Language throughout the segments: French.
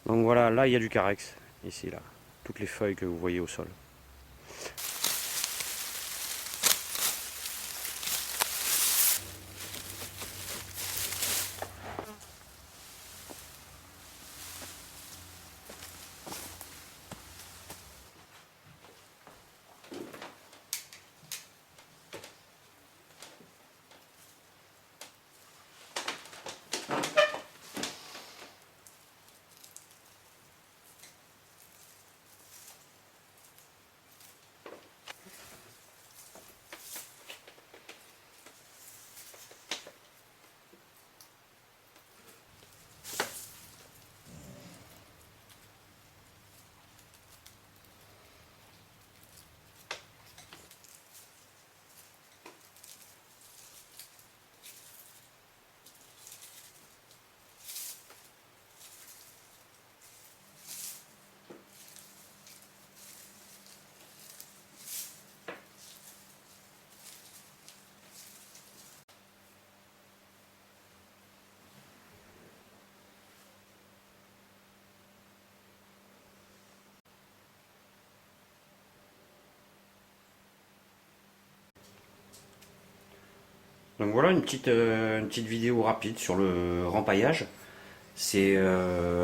Donc voilà, là il y a du carex, ici là, toutes les feuilles que vous voyez au sol. Donc voilà une petite vidéo rapide sur le rempaillage. C'est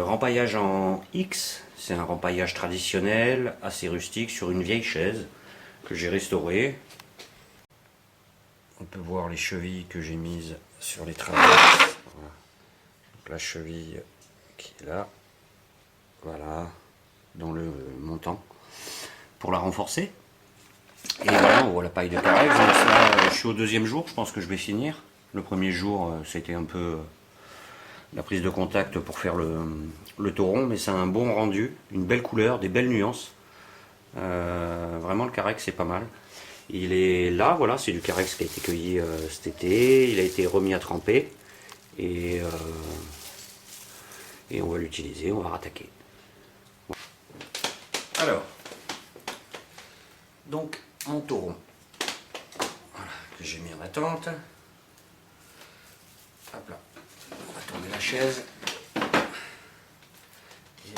rempaillage en X, c'est un rempaillage traditionnel, assez rustique, sur une vieille chaise que j'ai restaurée. On peut voir les chevilles que j'ai mises sur les traverses. Voilà. Donc la cheville qui est là, voilà, dans le montant, pour la renforcer. Et voilà, on voit la paille de carex. Donc là, je suis au deuxième jour, je pense que je vais finir. Le premier jour, c'était un peu la prise de contact pour faire le tauron, mais c'est un bon rendu, une belle couleur, des belles nuances. Vraiment, le carex, c'est pas mal. Il est là, voilà, c'est du carex qui a été cueilli cet été. Il a été remis à tremper. Et, euh, et on va l'utiliser, on va rattaquer. Alors, donc, mon tauron, voilà, que j'ai mis en attente. Hop là, on va tourner la chaise. Et je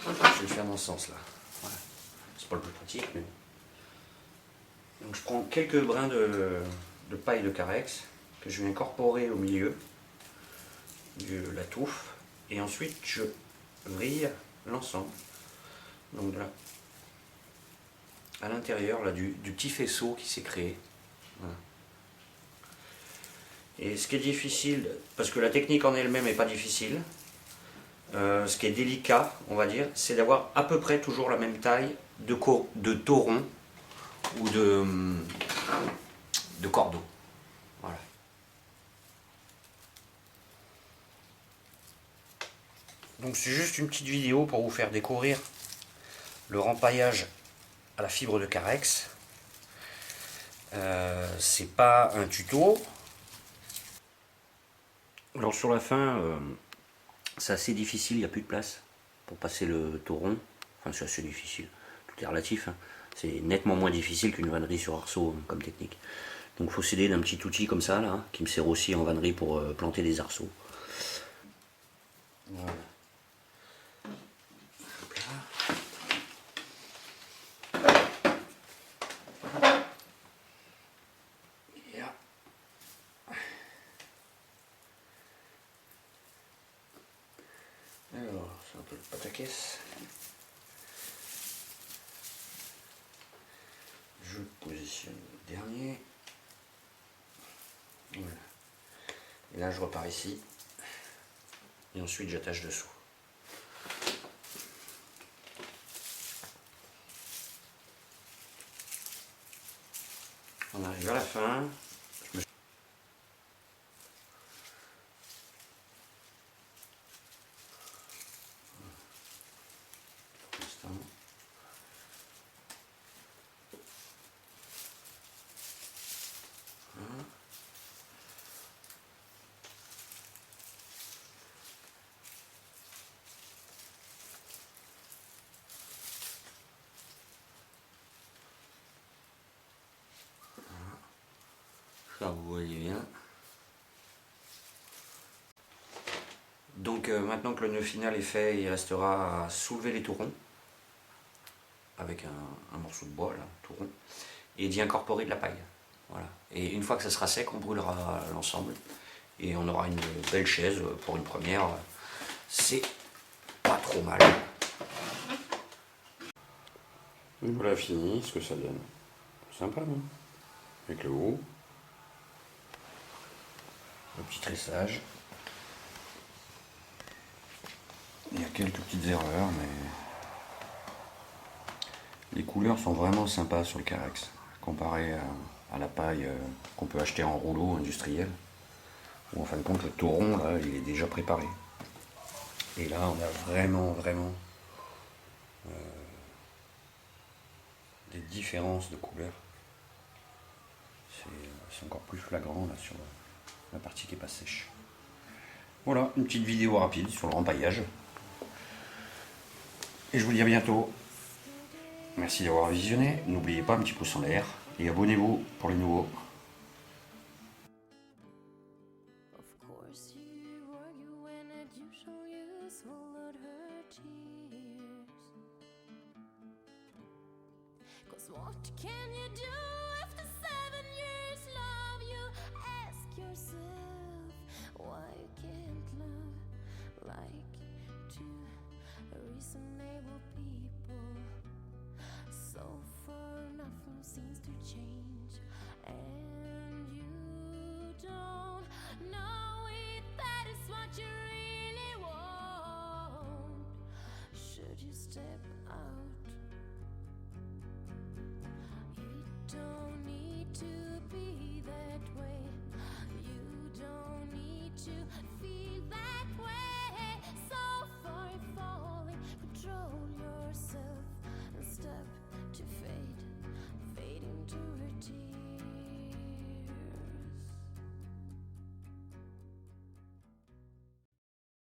vais le faire dans ce sens là. Voilà. C'est pas le plus pratique, mais. Donc je prends quelques brins de paille de carex que je vais incorporer au milieu de la touffe. Et ensuite je vrille l'ensemble. Donc là, à l'intérieur là, du petit faisceau qui s'est créé. Voilà. Et ce qui est difficile, parce que la technique en elle-même n'est pas difficile, ce qui est délicat, on va dire, c'est d'avoir à peu près toujours la même taille de tauron ou de cordeau. Voilà. Donc c'est juste une petite vidéo pour vous faire découvrir le rempaillage à la fibre de carex. C'est pas un tuto. Alors sur la fin, c'est assez difficile, il n'y a plus de place pour passer le tauron. Enfin c'est assez difficile, tout est relatif. Hein. C'est nettement moins difficile qu'une vannerie sur arceau hein, comme technique. Donc il faut s'aider d'un petit outil comme ça, là, hein, qui me sert aussi en vannerie pour planter des arceaux. Voilà. Yeah. Alors, c'est un peu le pataquès. Je positionne le dernier. Voilà. Et là, je repars ici. Et ensuite, j'attache dessous. On arrive à la fin. Ça, vous voyez bien. Donc maintenant que le nœud final est fait, il restera à soulever les tourons avec un morceau de bois, là, tout rond, et d'y incorporer de la paille. Voilà. Et une fois que ça sera sec, on brûlera l'ensemble et on aura une belle chaise pour une première. C'est pas trop mal. Et voilà fini ce que ça donne. Sympa, non? Avec le haut, le petit tressage. Il y a quelques petites erreurs, mais les couleurs sont vraiment sympas sur le Carex, comparé à la paille qu'on peut acheter en rouleau industriel, où en fin de compte le tauron là il est déjà préparé. Et là on a vraiment des différences de couleurs. C'est encore plus flagrant là sur la partie qui est pas sèche. Voilà, une petite vidéo rapide sur le rempaillage. Et je vous dis à bientôt. Merci d'avoir visionné. N'oubliez pas un petit pouce en l'air et abonnez-vous pour les nouveaux. What can you do after 7 years love? You ask yourself why you can't love like two reasonable people. So far nothing seems to change.